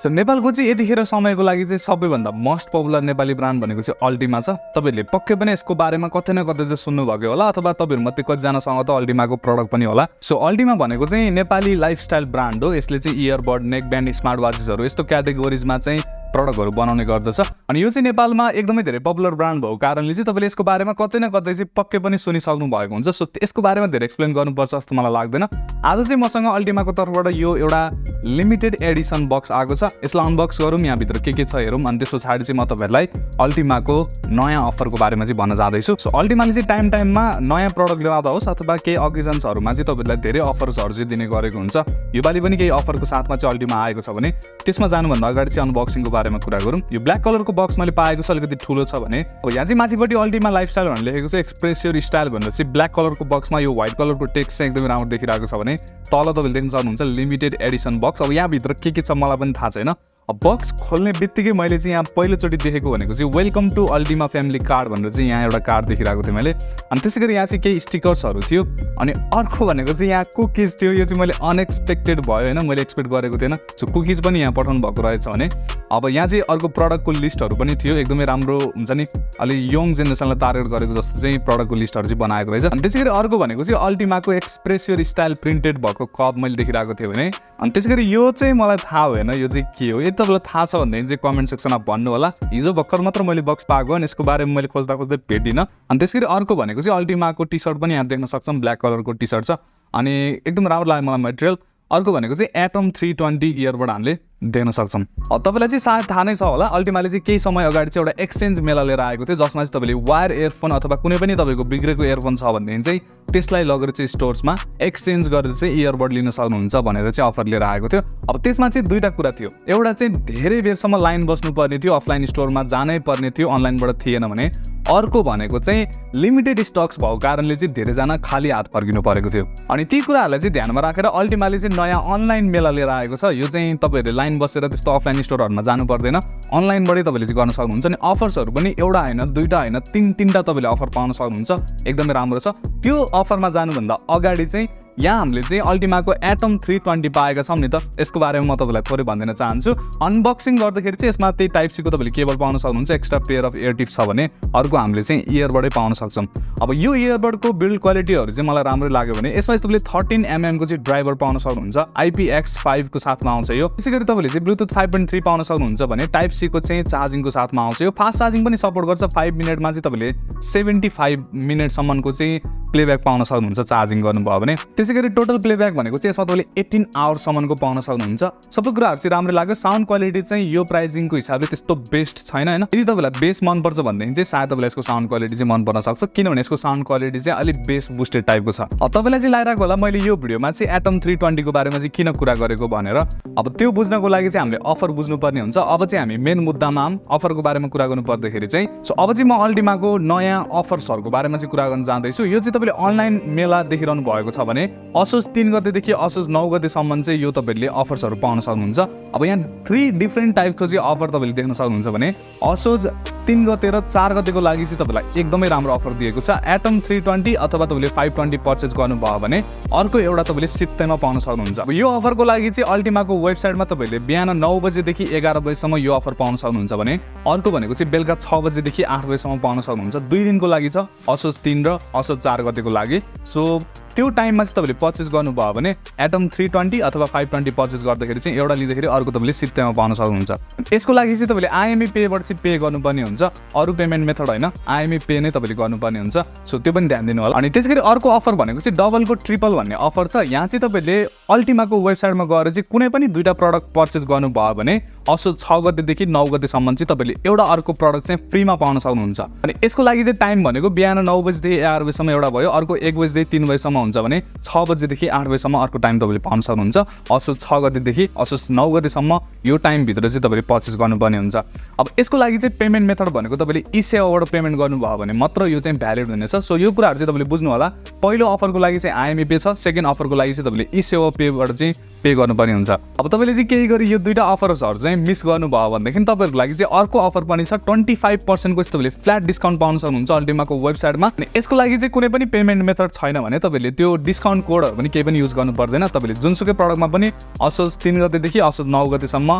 So नेपालको चाहिँ यतिखेर समयको लागि चाहिँ सबैभन्दा मोस्ट पपुलर नेपाली ब्रान्ड भनेको चाहिँ अल्टिमा छ। तपाईहरुले पक्कै पनि यसको बारेमा कतै न कतै चाहिँ सुन्नु भएको होला अथवा तपाईहरु मध्ये कतिजनासँग त अल्टिमाको प्रडक्ट पनि होला। सो अल्टिमा भनेको चाहिँ नेपाली लाइफस्टाइल ब्रान्ड हो। यसले चाहिँ इयरबड, नेक ब्यान्ड, स्मार्ट वाचेसहरु यस्तो क्याटेगोरिजमा चाहिँ प्रडक्टहरु बनाउने गर्दछ। अनि यो चाहिँ नेपालमा एकदमै धेरै पपुलर ब्रान्ड भएको कारणले चाहिँ तपाईले यसको बारेमा कतै न कतै चाहिँ पक्कै पनि सुनिसक्नु भएको हुन्छ। सो यसको बारेमा धेरै एक्सप्लेन गर्नुपर्छ जस्तो मलाई लाग्दैन। आज चाहिँ मसँग अल्टिमाको तर्फबाट यो एउटा लिमिटेड एडिसन बक्स आएको छ। यसलाई अनबक्स गरौँ, यहाँ भित्र के छ हेरौँ, अनि त्यसपछि चाहिँ म तपाईहरुलाई अल्टिमाको नयाँ अफरको बारेमा चाहिँ भन्न जाँदैछु। सो अल्टिमाले चाहिँ टाइममा नयाँ प्रडक्ट ल्याउँदा होस् अथवा केही अकेजन्सहरुमा चाहिँ तपाईहरुलाई धेरै अफर्सहरु चाहिँ दिने गरेको हुन्छ। योपालि पनि केही अफरको साथमा चाहिँ अल्टिमा आएको छ भने त्यसमा जानुभन्दा अगाडि चाहिँ अनबक्सिङको बारेमा कुरा गरौँ। यो ब्ल्याक कलरको बक्स मैले पाएको छ, अलिकति ठुलो छ भने अब यहाँ चाहिँ माथिपट्टि अल्टिमा लाइफस्टाइल भनेर लेखेको छ। एक्सप्रेस योर स्टाइल भनेर चाहिँ ब्ल्याक कलरको बक्समा यो व्हाइट कलरको टेक्स्ट चाहिँ एकदमै राम्रो देखिरहेको छ भने तल तपाईले देख्न सक्नुहुन्छ लिमिटेड एडिसन बक्स। अब यहाँ भित्र के छ मलाई पनि थाहा छैन। अब बक्स खोल्ने बित्तिकै मैले चाहिँ यहाँ पहिलोचोटि देखेको भनेको चाहिँ welcome to Ultima family card भनेर चाहिँ यहाँ एउटा कार्ड देखिरहेको थिएँ मैले। अनि त्यसैगरी यहाँ चाहिँ केही स्टिकर्सहरू थियो। अनि अर्को भनेको चाहिँ यहाँ कुकिज थियो। यो चाहिँ मैले अनएक्सपेक्टेड भयो होइन, मैले एक्सपेक्ट गरेको थिएन। सो कुकिज पनि यहाँ पठाउनु भएको रहेछ भने अब यहाँ चाहिँ अर्को प्रडक्टको लिस्टहरू पनि थियो। एकदमै राम्रो हुन्छ नि, अलि यङ जेनेरेसनलाई टार्गेट गरेको जस्तो चाहिँ प्रडक्टको लिस्टहरू चाहिँ बनाएको रहेछ। अनि त्यसैगरी अर्को भनेको चाहिँ अल्टिमाको एक्सप्रेस योर स्टाइल प्रिन्टेड भएको कप मैले देखिरहेको थिएँ भने। अनि त्यसैगरी यो चाहिँ मलाई थाहा भएन यो चाहिँ के हो। यदि तपाईँलाई थाहा छ भनेदेखि चाहिँ कमेन्ट सेक्सनमा भन्नु होला। हिजो भर्खर मात्र मैले बक्स पाएको अनि यसको बारेमा मैले खोज्दा भेटिनँ। अनि त्यसैगरी अर्को भनेको चाहिँ अल्टिमाको टी सर्ट पनि यहाँ देख्न सक्छौँ, ब्ल्याक कलरको टी सर्ट छ अनि एकदम राम्रो लाग्यो मलाई मेटेरियल। अर्को भनेको चाहिँ एटम 320 इयरबड हामीले देख्न सक्छौँ। तपाईलाई चाहिँ सायद थाहा नै छ होला, अल्टिमाले चाहिँ केही समय अगाडि चाहिँ एउटा एक्सचेन्ज मेला लिएर आएको थियो जसमा चाहिँ तपाईले वायर इयरफोन अथवा कुनै पनि तपाईको बिग्रेको इयरफोन छ भनेदेखि चाहिँ त्यसलाई लगेर चाहिँ स्टोर्समा एक्सचेन्ज गरेर चाहिँ इयरबड लिन सक्नुहुन्छ भनेर चाहिँ अफर लिएर आएको थियो। अब त्यसमा चाहिँ दुईटा कुरा थियो। एउटा चाहिँ धेरै बेरसम्म लाइन बस्नु पर्ने थियो, अफलाइन स्टोरमा जानै पर्ने थियो, अनलाइनबाट थिएन भने। अर्को भनेको चाहिँ लिमिटेड स्टक्स भएको कारणले चाहिँ धेरैजना खाली हात फर्किनु परेको थियो। अनि ती कुराहरूलाई चाहिँ ध्यानमा राखेर अल्टिमाले चाहिँ नयाँ अनलाइन मेला लिएर आएको छ। यो चाहिँ तपाईहरुले लाइन बसेर त्यस्तो अफलाइन स्टोरहरुमा जानु पर्दैन, अनलाइनबाटै तपाईले चाहिँ गर्न सक्नुहुन्छ। अनि अफर्सहरु पनि एउटा हैन, दुईटा हैन, तीनटा तपाईले अफर पाउन सक्नुहुन्छ। एकदमै राम्रो छ। त्यो अफरमा जानुभन्दा अगाडि चाहिँ यहाँ हामीले चाहिँ अल्टिमाको एटम 320 पाएका छौँ नि त। यसको बारेमा म तपाईलाई थोरै भनिदिन चाहन्छु। अनबक्सिङ गर्दाखेरि चाहिँ यसमा त्यही टाइप सी को तपाईले केबल पाउन सक्नुहुन्छ। Extra pair of year tips छ भने अर्को हामीले चाहिँ इयरबडै पाउन सक्छौँ। अब यो इयरबडको बिल्ड क्वालिटीहरु चाहिँ मलाई राम्रो लाग्यो भने यसमा तपाईले 13 mm को चाहिँ ड्राइभर पाउन सक्नुहुन्छ। IPX5 को साथमा आउँछ यो। त्यसैगरी तपाईले चाहिँ ब्लुटुथ 5.3 पाउन सक्नुहुन्छ भने टाइप सी को चाहिँ चार्जिङको साथमा आउँछ। यो फास्ट चार्जिङ पनि सपोर्ट गर्छ। 5 मिनेटमा चाहिँ तपाईले 75 मिनेटसम्मको चाहिँ प्लेब्याक पाउन सक्नुहुन्छ चार्जिङ गर्नुभयो भने। त्यसैगरी टोटल प्लेब्याक भनेको चाहिँ यसमा तपाईले 18 आवर्ससम्मको पाउन सक्नुहुन्छ। सबै कुराहरु चाहिँ राम्रो लाग्यो। साउन्ड क्वालिटी चाहिँ यो प्राइजिङको हिसाबले त्यस्तो बेस्ट छैन हैन। यदि तपाईलाई बेस मन पर्छ भनेदेखि चाहिँ सायद तपाईलाई यसको साउन्ड क्वालिटी चाहिँ मन पर्न सक्छ, किनभने यसको साउन्ड क्वालिटी चाहिँ अलि बेस बुस्टेड टाइपको छ। अब तपाईलाई चाहिँ लागिरहेको होला मैले यो भिडियोमा चाहिँ एटम 320 को बारेमा चाहिँ किन कुरा गरेको भनेर। अब त्यो बुझ्नको लागि चाहिँ हामीले अफर बुझ्नुपर्ने हुन्छ। अब चाहिँ हामी मेन मुद्दामा अफरको बारेमा कुरा गर्नु पर्दाखेरि चाहिँ सो अब चाहिँ म अल्टिमाको नयाँ अफर्सहरुको बारेमा चाहिँ कुरा गर्न जाँदैछु। यो चाहिँ तपाईले अनलाइन मेला देखिरहनु भएको छ भने असोज 3 गतेदेखि असोज 9 गतेसम्म चाहिँ यो तपाईहरुले अफर्सहरु पाउन सक्नुहुन्छ। अब यहाँ 3 डिफरेन्ट टाइपको चाहिँ अफर तपाईले देख्न सक्नुहुन्छ भने असोज 3 गते र 4 गतेको लागि चाहिँ तपाईलाई एकदमै राम्रो अफर दिएको छ। एटम 320 अथवा तपाईले 520 पर्चेज गर्नुभयो भने अर्को एउटा तपाईले सित्तैमा पाउन सक्नुहुन्छ। अब यो अफरको लागि चाहिँ अल्टिमाको वेबसाइटमा तपाईले बिहान 9 बजेदेखि 11 बजेसम्म यो अफर पाउन सक्नुहुन्छ भने अर्को भनेको चाहिँ बेलुका 6 बजेदेखि 8 बजेसम्म पाउन सक्नुहुन्छ। 2 दिनको लागि छ, असोज 3 र असोज 4 गतेको लागि। सो त्यो टाइममा चाहिँ तपाईले पर्चेज गर्नुभयो भने एटम 320 अथवा 520 पर्चेज गर्दाखेरि चाहिँ एउटा लिँदाखेरि अर्को तपाईले सित्तैमा पाउन सक्नुहुन्छ। यसको लागि चाहिँ तपाईले IME पेबाट चाहिँ पे गर्नुपर्ने हुन्छ, अरु पेमेन्ट मेथड हैन, IME पे नै तपाईले गर्नुपर्ने हुन्छ। सो त्यो पनि ध्यान दिनु होला। अनि त्यसैगरी अर्को अफर भनेको चाहिँ डबलको ट्रिपल भन्ने अफर छ। यहाँ चाहिँ तपाईले अल्टिमाको वेबसाइटमा गएर चाहिँ कुनै पनि दुईटा प्रडक्ट पर्चेज गर्नुभयो भने असोज 6 गतेदेखि 9 गतेसम्म चाहिँ तपाईले एउटा अर्को प्रडक्ट चाहिँ फ्रीमा पाउन सक्नुहुन्छ। अनि यसको लागि चाहिँ टाइम भनेको बिहान 9 बजेदेखि 11 बजेसम्म एउटा भयो, अर्को 1 बजेदेखि 3 बजेसम्म हुन्छ भने 6 बजेदेखि 8 बजेसम्म अर्को टाइम तपाईले पाउन सक्नुहुन्छ। असोज 6 गतेदेखि असोज 9 गतेसम्म यो टाइम भित्र चाहिँ तपाईले पर्चेज गर्नुपर्ने हुन्छ। अब यसको लागि चाहिँ पेमेन्ट मेथड भनेको तपाईले ई-सेवाबाट पेमेन्ट गर्नुभयो भने मात्र यो चाहिँ भ्यालिड हुनेछ। सो यो कुराहरु चाहिँ तपाईले बुझ्नु होला। पहिलो अफरको लागि चाहिँ IME पे छ, सेकेन्ड अफरको लागि चाहिँ तपाईले ई-सेवा पेबाट चाहिँ पे गर्नुपर्ने हुन्छ। अब तपाईले चाहिँ केही गरी यो दुईटा अफर्सहरु चाहिँ मिस गर्नुभयो भनेदेखि तपाईहरुको लागि चाहिँ अर्को अफर पनि छ। 25% को चाहिँ तपाईले फ्ल्याट डिस्काउन्ट पाउन सक्नुहुन्छ अल्टिमाको वेबसाइटमा। अनि यसको लागि चाहिँ कुनै पनि पेमेन्ट मेथड छैन भने तपाईले त्यो डिस्काउन्ट कोडहरू पनि केही पनि युज गर्नु पर्दैन। तपाईँले जुनसुकै प्रडक्टमा पनि असोज 3 गतेदेखि असोज 9 गतेसम्म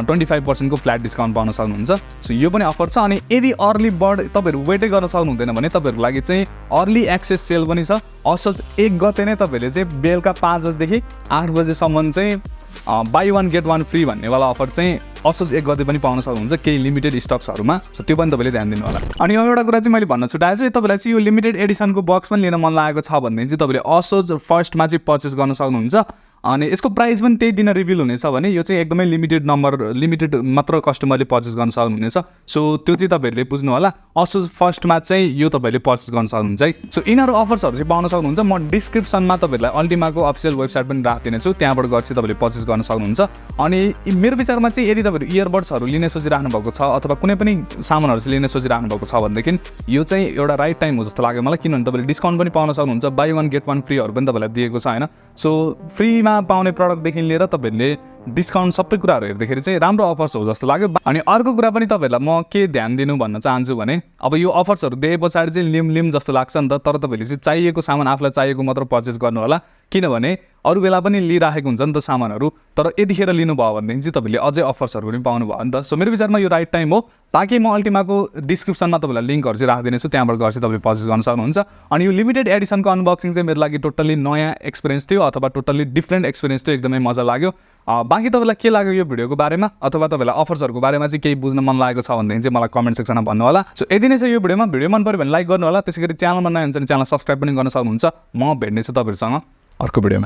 25% को फ्ल्याट डिस्काउन्ट पाउन सक्नुहुन्छ। सो यो पनि अफर छ। अनि यदि अर्ली बर्ड तपाईँहरू वेटै गर्न सक्नुहुँदैन भने तपाईँहरूको लागि चाहिँ अर्ली एक्सेस सेल पनि छ। असोज 1 गते नै तपाईँहरूले चाहिँ बेलुका 5 बजेदेखि 8 बजेसम्म चाहिँ बाई 1 गेट 1 फ्री भन्नेवाला अफर चाहिँ असोज 1 गते पनि पाउन सक्नुहुन्छ केही लिमिटेड स्टक्सहरूमा। सो त्यो पनि तपाईँले ध्यान दिनु होला। अनि एउटा कुरा चाहिँ मैले भन्न छुटाएको छु, तपाईँलाई चाहिँ यो लिमिटेड एडिसनको बक्स पनि लिन मन लागेको छ भनेदेखि चाहिँ तपाईँले असोज फर्स्टमा चाहिँ पर्चेस गर्न सक्नुहुन्छ। अनि यसको प्राइस पनि त्यही दिन रिभिल हुनेछ भने यो चाहिँ एकदमै लिमिटेड मात्र कस्टमरले पर्चेस गर्न सक्नुहुनेछ। सो त्यो चाहिँ तपाईँहरूले बुझ्नु होला। असोज फर्स्टमा चाहिँ यो तपाईँले पर्चेस गर्न सक्नुहुन्छ है। सो यिनीहरू अफर्सहरू चाहिँ पाउन सक्नुहुन्छ। म डिस्क्रिप्सनमा तपाईँहरूलाई अल्टिमाको अफिसियल वेबसाइट पनि राखिदिनेछु, त्यहाँबाट गएर चाहिँ तपाईँले पर्चेस गर्न सक्नुहुन्छ। अनि मेरो विचारमा चाहिँ यदि तपाईँहरू इयरबड्सहरू लिने सोचिराख्नु भएको छ अथवा कुनै पनि सामानहरू चाहिँ लिने सोचिराख्नु भएको छ भनेदेखि यो चाहिँ एउटा राइट टाइम हो जस्तो लाग्यो मलाई, किनभने तपाईँले डिस्काउन्ट पनि पाउन सक्नुहुन्छ। बाई 1 गेट 1 फ्रीहरू पनि तपाईँलाई दिएको छ होइन। सो फ्रीमा पाउने प्रडक्टदेखि लिएर तपाईँहरूले डिस्काउन्ट सबै कुराहरू हेर्दाखेरि चाहिँ राम्रो अफर्स हो जस्तो लाग्यो। अनि अर्को कुरा पनि तपाईँहरूलाई म के ध्यान दिनु भन्न चाहन्छु भने अब यो अफर्सहरू दिए पछाडि चाहिँ लिम जस्तो लाग्छ नि त, तर तपाईँले चाहिँ चाहिएको सामान आफूलाई चाहिएको मात्र पर्चेस गर्नु होला, किनभने अरू बेला पनि लिइराखेको हुन्छ नि त सामानहरू, तर यतिखेर लिनुभयो भनेदेखि चाहिँ तपाईँले अझै अफर्सहरू पनि पाउनु भयो नि त। सो मेरो विचारमा यो राइट टाइम हो। ताकि म अल्टिमाको डिस्क्रिप्सनमा तपाईँलाई लिङ्कहरू चाहिँ राखिदिनेछु, त्यहाँबाट गएर चाहिँ तपाईँले पर्चेस गर्न सक्नुहुन्छ। अनि यो लिमिटेड एडिसनको अनबक्सिङ चाहिँ मेरो लागि टोटल्ली नयाँ एक्सपिरियन्स थियो अथवा टोटल्ली डिफ्रेन्ट एक्सपिरियन्स थियो, एकदमै मजा लाग्यो। बाँकी तपाईँलाई के लाग्यो यो भिडियोको बारेमा अथवा तपाईँलाई अफर्सहरूको बारेमा चाहिँ केही बुझ्न मन लागेको छ भनेदेखि चाहिँ मलाई कमेन्ट सेक्सनमा भन्नु होला। सो यति नै छ यो भिडियोमा। भिडियो मन पऱ्यो भने लाइक गर्नु होला, त्यसै गरी च्यानलमा नयाँ हुन्छ भने च्यानल सब्सक्राइब पनि गर्न सक्नुहुन्छ। म भेट्नेछु तपाईँहरूसँग अर्को भिडियोमा।